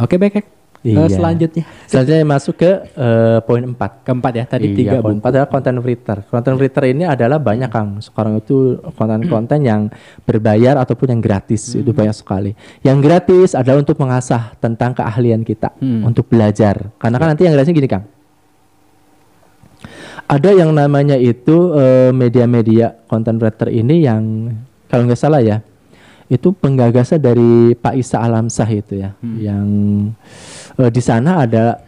Oke, baik. Iya. Selanjutnya masuk ke poin 4. Keempat ya, tadi Iya, 3 poin 4 adalah content creator. Content creator ini adalah banyak Kang. Sekarang itu konten-konten yang berbayar ataupun yang gratis. Itu banyak sekali. Yang gratis adalah untuk mengasah tentang keahlian kita, untuk belajar. Karena kan nanti yang gratisnya gini Kang. Ada yang namanya itu media-media content creator ini yang kalau nggak salah ya, itu penggagasnya dari Pak Isa Alamsah itu ya, yang di sana ada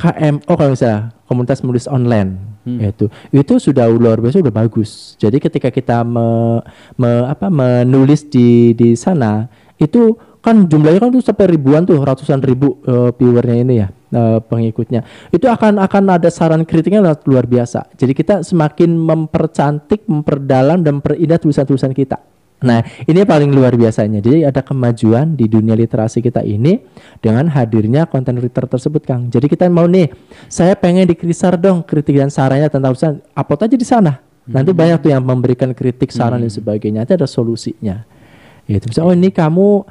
KMO kalau misalnya komunitas menulis online, itu sudah luar biasa, sudah bagus. Jadi ketika kita menulis di sana, itu kan jumlahnya kan tuh sampai ribuan tuh, ratusan ribu viewernya ini ya, pengikutnya. Itu akan ada saran kritiknya luar biasa. Jadi kita semakin mempercantik, memperdalam dan memperindah tulisan-tulisan kita. Nah, ini paling luar biasanya. Jadi ada kemajuan di dunia literasi kita ini dengan hadirnya content creator tersebut, Kang. Jadi kita mau nih, saya pengen di Krisar dong kritik dan sarannya tentang urusan, upload aja di sana. Nanti banyak tuh yang memberikan kritik, saran dan sebagainya. Nanti ada solusinya. Itu misalnya, oh ini kamu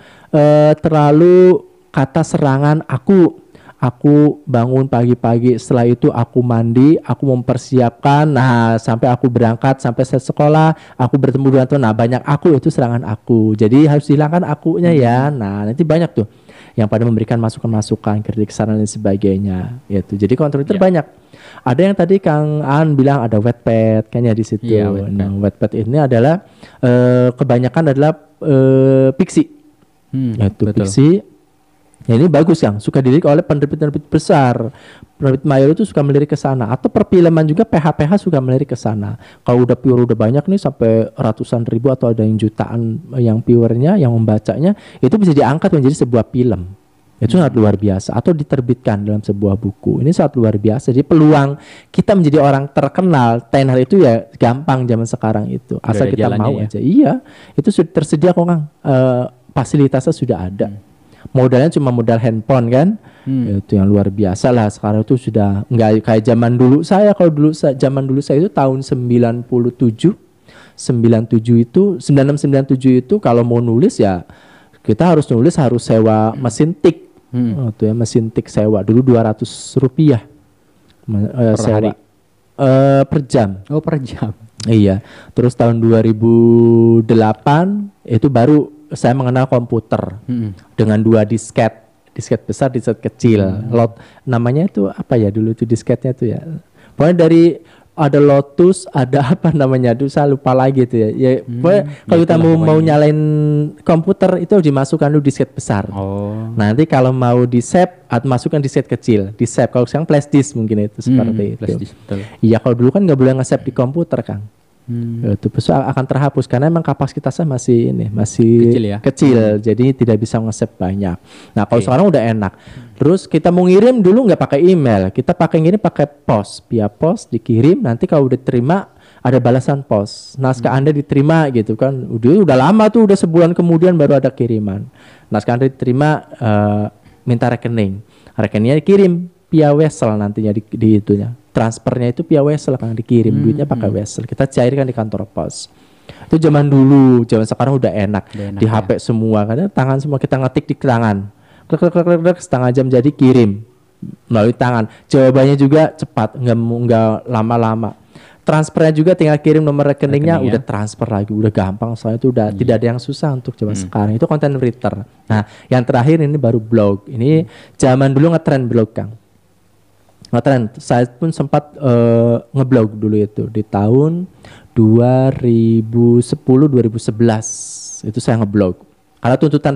terlalu kata serangan aku bangun pagi-pagi, setelah itu aku mandi, aku mempersiapkan, nah sampai aku berangkat, sampai saya sekolah, aku bertemu dengan Tuhan, nah banyak aku, itu serangan aku. Jadi harus hilangkan akunya ya. Nah nanti banyak tuh yang pada memberikan masukan-masukan, kritik, saran dan sebagainya. Gitu. Jadi kontrol itu banyak. Ada yang tadi Kang An bilang ada Wattpad kayaknya di situ. Nah Wattpad ini adalah kebanyakan adalah fiksi. Yaitu fiksi. Ya ini bagus yang suka dilirik oleh penerbit-penerbit besar. Penerbit mayor itu suka melirik ke sana. Atau perfilman juga PH-PH suka melirik ke sana. Kalau udah viewer udah banyak nih sampai ratusan ribu atau ada yang jutaan yang viewernya, yang membacanya, itu bisa diangkat menjadi sebuah film. Itu sangat luar biasa. Atau diterbitkan dalam sebuah buku. Ini sangat luar biasa. Jadi peluang kita menjadi orang terkenal, tenar itu ya gampang zaman sekarang itu. Asal kita mau aja. Iya, itu sudah tersedia kok Kang. Fasilitasnya sudah ada. Modalnya cuma modal handphone kan, itu yang luar biasa lah. Sekarang itu sudah nggak kayak zaman dulu saya. Kalau dulu zaman dulu saya itu tahun 97 itu 9697 itu kalau mau nulis ya kita harus sewa mesin tik. Itu ya mesin tik sewa dulu 200 rupiah per hari. Per jam. Oh per jam. Iya. Terus tahun 2008 itu baru saya mengenal komputer dengan 2 disket besar, disket kecil. Lot namanya itu apa ya dulu itu disketnya itu ya. Pokoknya dari ada Lotus, ada apa namanya, saya lupa lagi itu ya. Ya pokoknya kalau kita mau nyalain komputer itu dimasukkan dulu disket besar. Nanti kalau mau di save atau masukkan disket kecil, di save. Kalau sekarang flash disk mungkin itu seperti itu. Iya kalau dulu kan nggak boleh nge-save di komputer Kang. Itu akan terhapus karena memang kapasitasnya masih kecil, jadi tidak bisa nge-save banyak. Nah kalau sekarang udah enak. Terus kita mau ngirim dulu nggak pakai email, kita ngirim pakai pos, via pos dikirim. Nanti kalau udah terima ada balasan pos, naskah Anda diterima gitu kan. Udah lama tuh, udah sebulan kemudian baru ada kiriman. Naskah Anda diterima, minta rekeningnya dikirim via Wesel nantinya di itunya. Transfernya itu via Wesel kan dikirim, duitnya pakai Wesel. Kita cairkan di kantor pos. Itu zaman dulu, zaman sekarang udah enak di HP semua. Karena tangan semua kita ngetik di tangan. Klik, setengah jam jadi kirim melalui tangan. Jawabannya juga cepat, nggak lama-lama. Transfernya juga tinggal kirim nomor rekeningnya, udah transfer lagi, udah gampang. Soalnya itu udah tidak ada yang susah untuk zaman sekarang. Itu content creator. Nah, yang terakhir ini baru blog. Ini zaman dulu ngetrend blog Kang. Ngetrend. Saya pun sempat ngeblog dulu itu di tahun 2010-2011 itu saya ngeblog. Karena tuntutan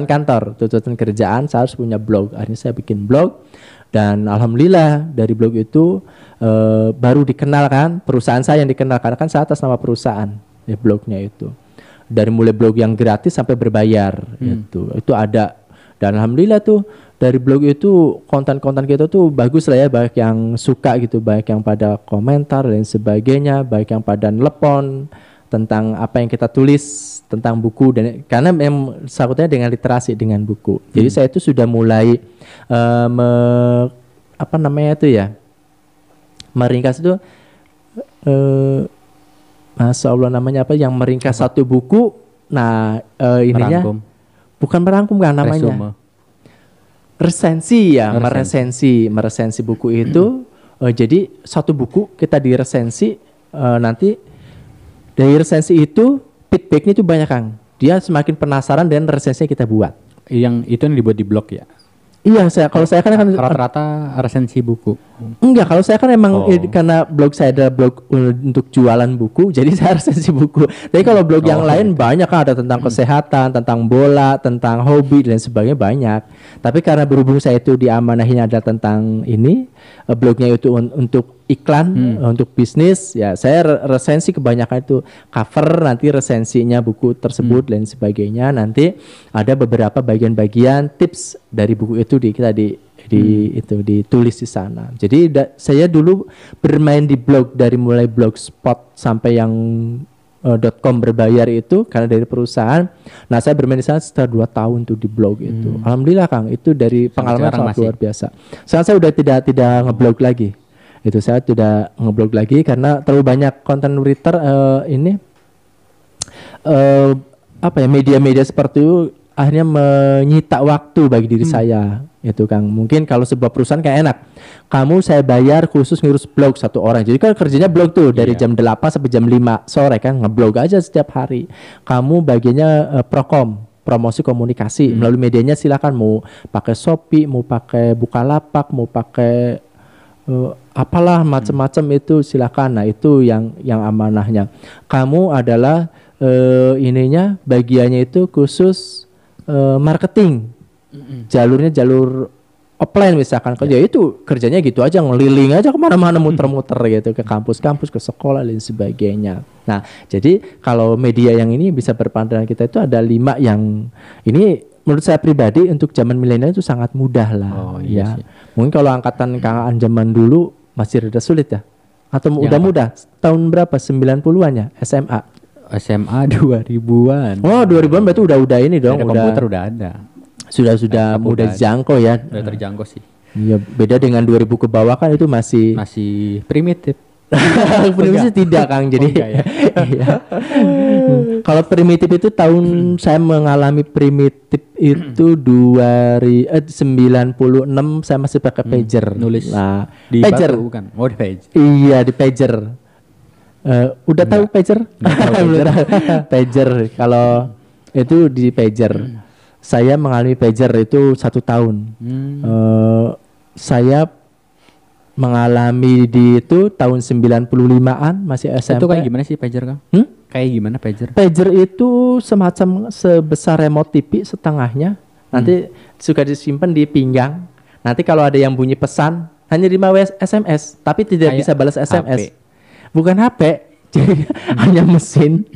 kantor, tuntutan kerjaan, saya harus punya blog. Akhirnya saya bikin blog dan alhamdulillah dari blog itu baru dikenal kan, perusahaan saya yang dikenal karena kan saya atas nama perusahaan ya blognya itu. Dari mulai blog yang gratis sampai berbayar itu ada. Dan alhamdulillah tuh dari blog itu konten-konten kita tuh bagus lah ya, banyak yang suka gitu, banyak yang pada komentar dan sebagainya, banyak yang pada nelepon tentang apa yang kita tulis tentang buku dan karena memang sakutnya dengan literasi dengan buku. Jadi saya itu sudah mulai meringkas itu Masya Allah namanya apa yang meringkas satu buku. Nah ininya merangkum. Bukan merangkum kan namanya. Resensi ya, meresensi buku itu. Jadi satu buku kita diresensi, nanti dari resensi itu feedbacknya itu banyak Kang. Dia semakin penasaran dan resensinya kita buat. Yang itu yang dibuat di blog ya? Iya, kalau saya kan rata-rata resensi buku. Enggak, kalau saya kan emang karena blog saya ada blog untuk jualan buku, jadi saya resensi buku. Tapi kalau blog yang lain banyak kan, ada tentang kesehatan, tentang bola, tentang hobi dan sebagainya banyak. Tapi karena berhubung saya itu diamanahin ada tentang ini, blognya itu untuk iklan, untuk bisnis, ya saya resensi kebanyakan itu cover, nanti resensinya buku tersebut dan sebagainya. Nanti ada beberapa bagian-bagian tips dari buku itu itu ditulis di sana. Jadi saya dulu bermain di blog dari mulai blogspot sampai yang .com berbayar itu karena dari perusahaan. Nah, saya bermain di sana setelah 2 tahun tuh di blog itu. Alhamdulillah Kang, itu dari pengalaman sangat luar biasa. Sekarang saya udah tidak ngeblog lagi. Itu saya tidak ngeblog lagi karena terlalu banyak content writer media-media seperti itu akhirnya menyita waktu bagi diri saya. Itu Kang, mungkin kalau sebuah perusahaan kayak enak, kamu saya bayar khusus ngurus blog 1 orang, jadi kan kerjanya blog tuh dari jam 8 sampai jam 5 sore kan, ngeblog aja setiap hari. Kamu bagiannya promosi komunikasi melalui medianya, silakan mau pakai Shopee, mau pakai Bukalapak, mau pakai apalah macam-macam itu silakan. Nah, itu yang amanahnya. Kamu adalah bagiannya itu khusus marketing. Jalurnya jalur offline misalkan, kerja itu kerjanya gitu aja, ngeliling aja kemana-mana, muter-muter gitu, ke kampus-kampus, ke sekolah dan sebagainya. Nah, jadi kalau media yang ini bisa berpandangan kita itu ada 5 yang ini menurut saya pribadi untuk zaman milenial itu sangat mudah lah. Ya. Mungkin kalau angkatan Kang Aan zaman dulu masih rada sulit ya. Atau udah mudah. Tahun berapa? 90-an ya SMA. SMA 2000-an. Oh, 2000-an berarti udah ini dong, komputer udah ada. Sudah mudah dijangkau ya. Udah terjangkau sih. Iya, beda dengan 2000 ke bawah kan itu masih primitif. Primitif tidak Kang, jadi ya. Kalau primitif itu tahun saya mengalami primitif itu 96 saya masih pakai pager. Nulis di pager batu, bukan? Oh, di pager. Iya, di pager. Udah tahu pager? Pager. Kalau itu di pager. Saya mengalami pager itu 1 tahun. Saya mengalami di itu tahun 95-an masih SMP. Itu kayak gimana sih pager Kang? Kayak gimana pager? Pager itu semacam sebesar remote TV setengahnya. Nanti suka disimpan di pinggang. Nanti kalau ada yang bunyi pesan hanya 5 SMS, tapi tidak bisa balas SMS. HP. Bukan HP. Jadi hanya mesin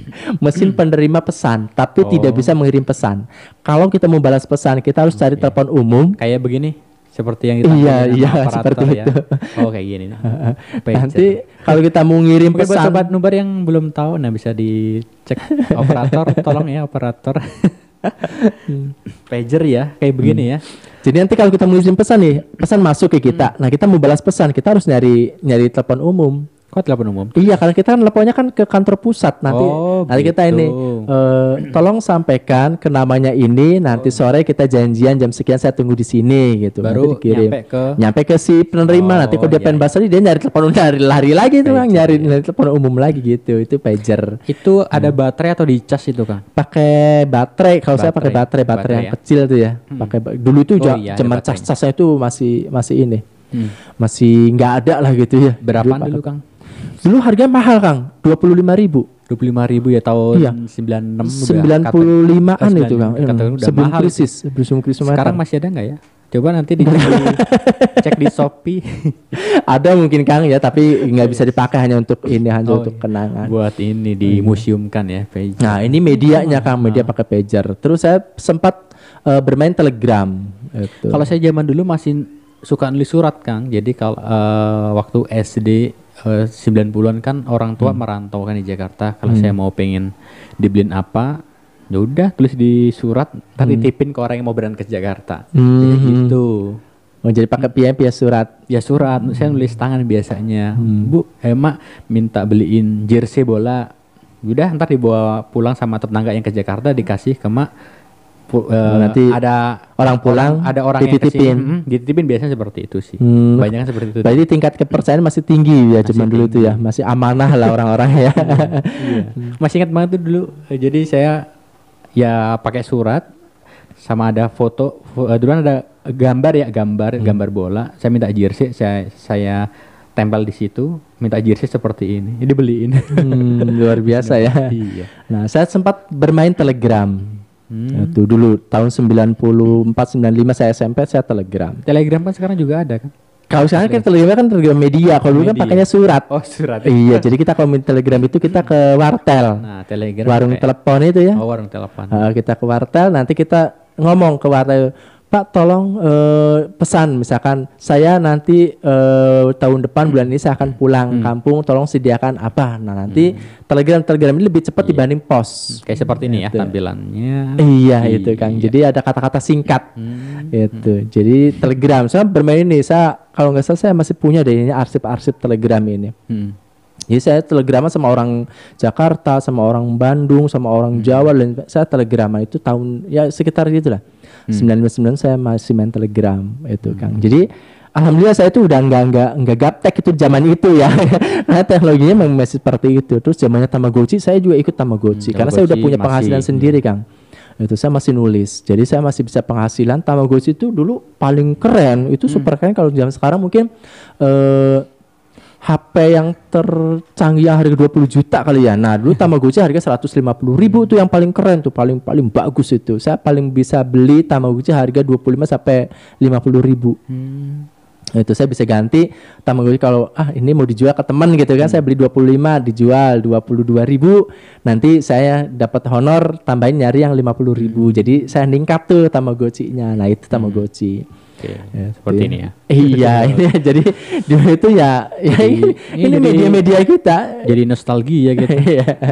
penerima pesan, tapi tidak bisa mengirim pesan. Kalau kita mau balas pesan, kita harus cari telepon umum. Kayak begini, seperti yang kita seperti ya. Itu. Oh, kayak gini. Nanti kalau kita mau ngirim pesan, sobat nubar yang belum tahu, nah bisa dicek operator, tolong ya operator. Pager ya, kayak begini ya. Jadi nanti kalau kita mau ngirim pesan nih, pesan masuk ke kita. Nah, kita mau balas pesan, kita harus nyari telepon umum. Kok telepon umum? Iya, karena kita kan teleponnya kan ke kantor pusat. Nanti kita ini tolong sampaikan ke namanya ini, nanti sore kita janjian jam sekian, saya tunggu di sini gitu. Baru nanti dikirim. Nyampe ke si penerima. Nanti kalau dia pengen bahas dia nyari telepon, lari lagi tuh Kang, nyari telepon umum lagi gitu. Itu pager. Itu ada baterai atau dicas itu Kang? Pakai baterai. Kalau saya pakai baterai yang kecil tuh ya. Pakai dulu itu zaman cas-casnya itu masih ini. Masih nggak ada lah gitu ya. Berapaan dulu Kang? Dulu harganya mahal Kang, 25.000. 25.000 ya tahun 95-an itu Kang. Sebelum krisis. Sekarang masih ada nggak ya? Coba nanti cek di Shopee. Ada mungkin Kang ya, tapi nggak bisa dipakai, hanya untuk untuk kenangan. Buat ini dimuseumkan ya pager. Nah, ini medianya Kang, media pakai pager. Terus saya sempat bermain Telegram. Kalau saya zaman dulu masih suka nulis surat Kang. Jadi kalau waktu SD 90-an kan orang tua merantau kan di Jakarta. Kalau saya mau pengen dibeliin apa, ya udah tulis di surat, ntar ditipin ke orang yang mau berangkat ke Jakarta. Kayak gitu. Oh, jadi pakai via surat. Ya surat, saya nulis tangan biasanya. Bu, emak minta beliin jersey bola. Udah ntar dibawa pulang sama tetangga yang ke Jakarta, dikasih ke mak. nanti ada orang pulang ada orang yang dititipin. dititipin biasanya seperti itu sih. Banyak kan seperti itu. Berarti tingkat kepercayaan masih tinggi ya zaman dulu tuh ya, masih amanah lah orang-orang ya. Iya. Masih ingat banget tuh dulu. Jadi saya ya pakai surat sama ada foto, duluan ada gambar bola. Saya minta jersey, saya tempel di situ, minta jersey seperti ini. Ini dibeliin. Luar biasa ya. Iya. Nah, saya sempat bermain Telegram. Itu dulu tahun 94 95 saya SMP saya Telegram. Telegram kan sekarang juga ada kan? Kalau sekarang kan Telegram kan Telegram media, kalau dulu kan pakainya surat. Oh, surat. Iya, jadi kita kalau main Telegram itu kita ke wartel. Nah, Telegram Warung telepon itu ya. Oh, warung telepon. Kita ke wartel, nanti kita ngomong ke wartel, Pak tolong pesan, misalkan saya nanti tahun depan bulan ini saya akan pulang kampung, tolong sediakan apa. Nah nanti telegram ini lebih cepat dibanding pos. Kayak seperti ini ya tampilannya. Iya itu Kang, jadi ada kata-kata singkat itu. Jadi Telegram, saya bermain ini, saya kalau nggak salah saya masih punya deh ini arsip-arsip Telegram ini. Jadi saya telegraman sama orang Jakarta, sama orang Bandung, sama orang Jawa, dan saya telegraman itu tahun ya sekitar gitulah. 99 saya masih main Telegram itu Kang. Jadi alhamdulillah saya itu udah nggak gaptek itu zaman itu ya. Karena teknologinya memang masih seperti itu. Terus zamannya Tamagotchi saya juga ikut Tamagotchi karena saya udah punya penghasilan sendiri Kang. Itu saya masih nulis. Jadi saya masih bisa penghasilan. Tamagotchi itu dulu paling keren. Itu super keren. Kalau zaman sekarang mungkin HP yang tercanggih harga 20 juta kali ya. Nah dulu Tamagotchi harga 150.000 tuh yang paling keren tuh, paling bagus itu. Saya paling bisa beli Tamagotchi harga 25 sampai 50.000. Itu saya bisa ganti Tamagotchi kalau ini mau dijual ke teman gitu kan, saya beli 25 dijual 22.000, nanti saya dapat honor tambahin nyari yang 50.000. Jadi saya ningkat tuh Tamagotchi-nya. Nah itu Tamagotchi. Ya, seperti ini ya. Iya, ini jadi itu ya ini media-media kita. Jadi nostalgia gitu.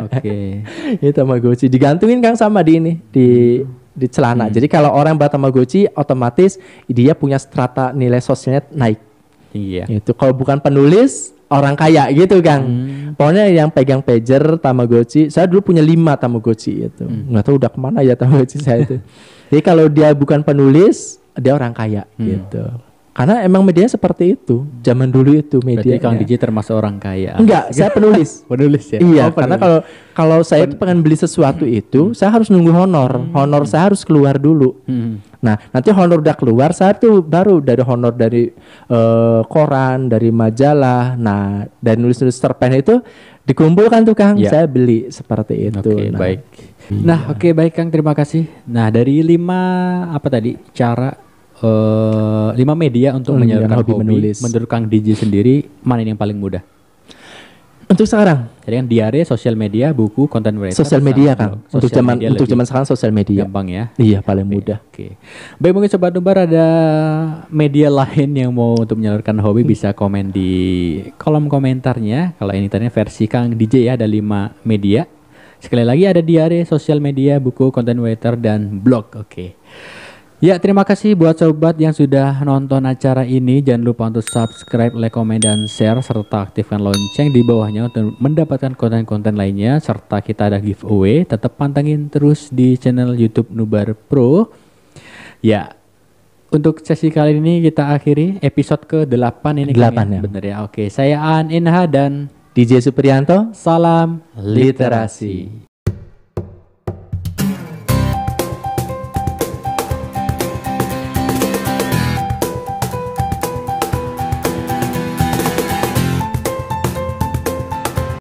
Oke. Ini Tamagotchi digantungin Kang sama di ini di celana. Jadi kalau orang buat Tamagotchi otomatis dia punya strata nilai sosialnya naik. Iya. Itu kalau bukan penulis orang kaya gitu Kang. Pokoknya yang pegang pager Tamagotchi, saya dulu punya 5 Tamagotchi itu. Nggak tahu udah kemana ya Tamagotchi saya itu. Jadi kalau dia bukan penulis dia orang kaya gitu. Karena emang medianya seperti itu. Zaman dulu itu media. Berarti Kang DJ termasuk orang kaya. Enggak, saya penulis. Penulis ya. Iya, karena kalau saya pengen beli sesuatu itu, saya harus nunggu honor. Honor saya harus keluar dulu. Nah, nanti honor udah keluar, saya tuh baru dari honor dari koran, dari majalah. Nah, dari nulis-nulis cerpen itu dikumpulkan tuh Kang. Saya beli seperti itu. Oke, baik. Nah, oke baik Kang, terima kasih. Nah, dari 5 cara 5 media untuk menyalurkan hobi menulis. Menurut Kang DJ sendiri, mana yang paling mudah? Untuk sekarang? Jadi kan diare, sosial media, buku, content writer. Sosial media Kang. Untuk zaman sekarang sosial media. Gampang ya? Iya, paling mudah. Oke. Baik, mungkin Sobat Nubar ada media lain yang mau untuk menyalurkan hobi bisa komen di kolom komentarnya. Kalau ini tadi versi Kang DJ ya, ada 5 media. Sekali lagi ada diare, sosial media, buku, content writer, dan blog. Oke. Ya, terima kasih buat sobat yang sudah nonton acara ini. Jangan lupa untuk subscribe, like, komen, dan share, serta aktifkan lonceng di bawahnya untuk mendapatkan konten-konten lainnya. Serta kita ada giveaway. Tetap pantengin terus di channel YouTube Nubar Pro. Ya, untuk sesi kali ini kita akhiri episode ke-8 ini. 8 ya. Bener ya, oke. Saya Aan Inha dan DJ Supriyanto. salam literasi.